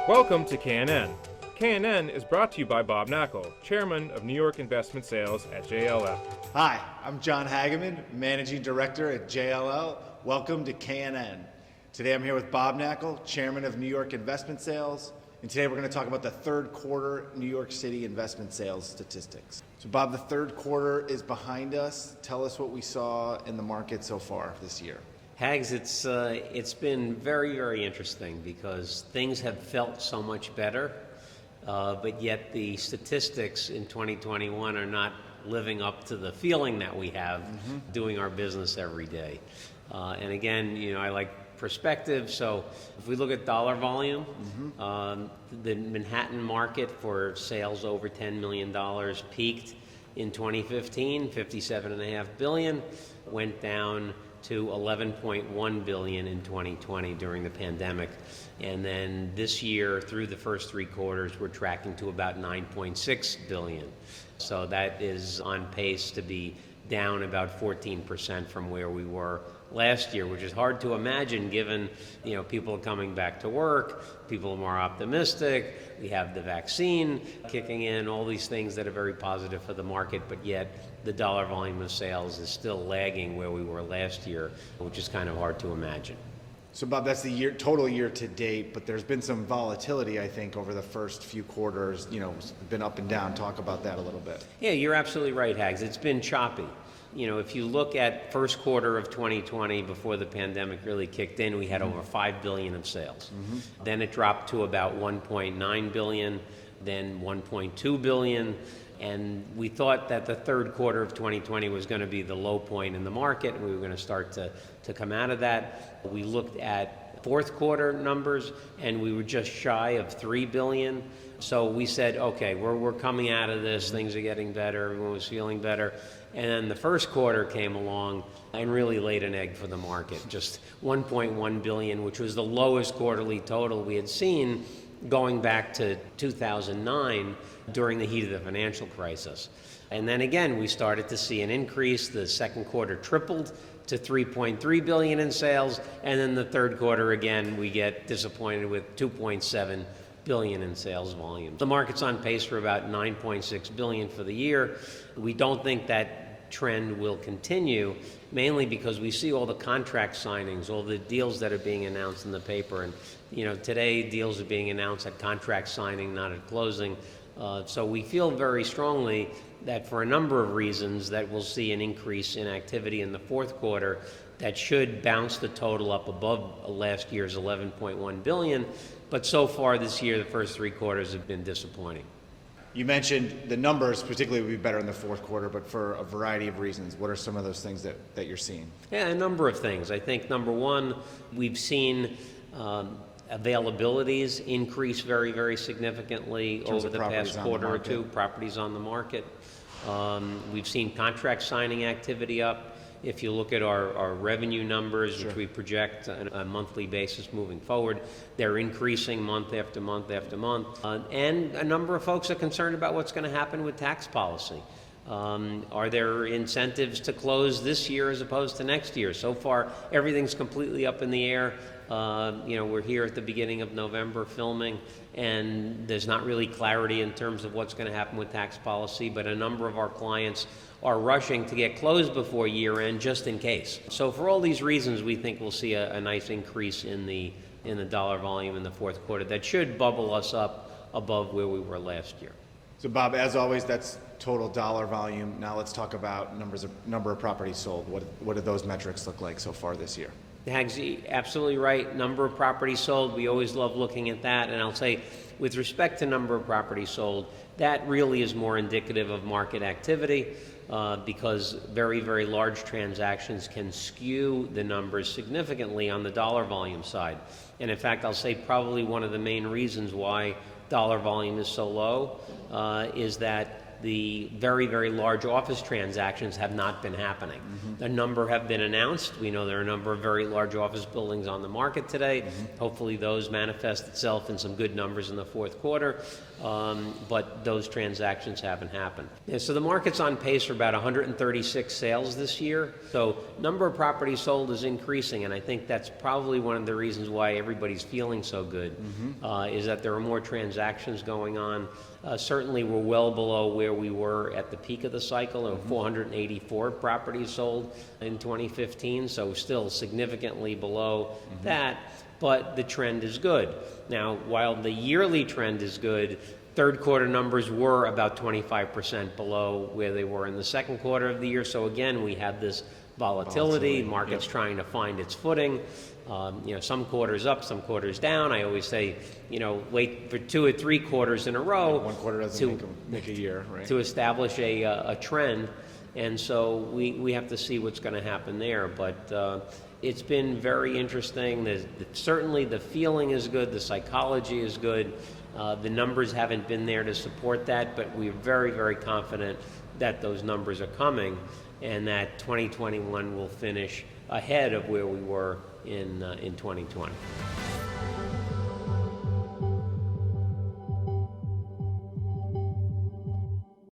Welcome to KNN. KNN is brought to you by Bob Knakal, Chairman of New York Investment Sales at JLL. Hi, I'm Jon Hageman, Managing Director at JLL. Welcome to KNN. Today I'm here with Bob Knakal, Chairman of New York Investment Sales. And today we're going to talk about the third quarter New York City investment sales statistics. So Bob, the third quarter is behind us. Tell us what we saw in the market so far this year. Hags, it's been very, very interesting because things have felt so much better, but yet the statistics in 2021 are not living up to the feeling that we have doing our business every day. And again, I like perspective, so if we look at dollar volume, the Manhattan market for sales over $10 million peaked in 2015, $57.5 billion, went down to $11.1 billion in 2020 during the pandemic. And then this year, through the first three quarters, we're tracking to about $9.6 billion. So that is on pace to be down about 14% from where we were last year, which is hard to imagine given, people are coming back to work, people are more optimistic, we have the vaccine kicking in, all these things that are very positive for the market, but yet the dollar volume of sales is still lagging where we were last year, which is kind of hard to imagine. So Bob, that's the total year to date, but there's been some volatility, I think, over the first few quarters, been up and down. Talk about that a little bit. Yeah, you're absolutely right, Hags. It's been choppy. If you look at first quarter of 2020, before the pandemic really kicked in, we had over $5 billion of sales. Then it dropped to about $1.9 billion, then $1.2 billion. And we thought that the third quarter of 2020 was going to be the low point in the market. We were going to start to come out of that. We looked at fourth quarter numbers, and we were just shy of $3 billion. So we said, okay, we're coming out of this. Things are getting better. Everyone was feeling better. And then the first quarter came along and really laid an egg for the market. Just $1.1 billion, which was the lowest quarterly total we had seen going back to 2009 during the heat of the financial crisis. And then again, we started to see an increase. The second quarter tripled to $3.3 billion in sales. And then the third quarter, again, we get disappointed with $2.7 billion in sales volume. The market's on pace for about $9.6 billion for the year. We don't think that trend will continue, mainly because we see all the contract signings, all the deals that are being announced in the paper. And today deals are being announced at contract signing, not at closing. So we feel very strongly that for a number of reasons that we'll see an increase in activity in the fourth quarter that should bounce the total up above last year's $11.1 billion. But so far this year, the first three quarters have been disappointing. You mentioned the numbers particularly would be better in the fourth quarter, but for a variety of reasons. What are some of those things that you're seeing? Yeah, a number of things. I think number one, we've seen availabilities increase very, very significantly over the past quarter or two, properties on the market. We've seen contract signing activity up. If you look at our revenue numbers, which we project on a monthly basis moving forward, they're increasing month after month after month. And a number of folks are concerned about what's going to happen with tax policy. Are there incentives to close this year as opposed to next year? So far, everything's completely up in the air. We're here at the beginning of November filming, and there's not really clarity in terms of what's going to happen with tax policy, but a number of our clients are rushing to get closed before year end just in case. So for all these reasons, we think we'll see a nice increase in the dollar volume in the fourth quarter that should bubble us up above where we were last year. So Bob, as always, that's total dollar volume. Now let's talk about number of properties sold. What do those metrics look like so far this year? Hags, absolutely right. Number of properties sold, we always love looking at that. And I'll say, with respect to number of properties sold, that really is more indicative of market activity because very, very large transactions can skew the numbers significantly on the dollar volume side. And in fact, I'll say probably one of the main reasons why dollar volume is so low is that the very, very large office transactions have not been happening. A number have been announced. We know there are a number of very large office buildings on the market today. Hopefully those manifest itself in some good numbers in the fourth quarter, but those transactions haven't happened. And so the market's on pace for about 136 sales this year. So number of properties sold is increasing, and I think that's probably one of the reasons why everybody's feeling so good, is that there are more transactions going on. Certainly we're well below where we were at the peak of the cycle, of 484 properties sold in 2015, so still significantly below that, but the trend is good. Now, while the yearly trend is good, third quarter numbers were about 25% below where they were in the second quarter of the year, so again, we have this volatility. Market's trying to find its footing. Some quarters up, some quarters down. I always say, wait for 2 or 3 quarters in a row. One quarter doesn't make a year, right? To establish a trend. And so we have to see what's going to happen there. But it's been very interesting. Certainly the feeling is good. The psychology is good. The numbers haven't been there to support that, but we're very, very confident that those numbers are coming and that 2021 will finish ahead of where we were in 2020.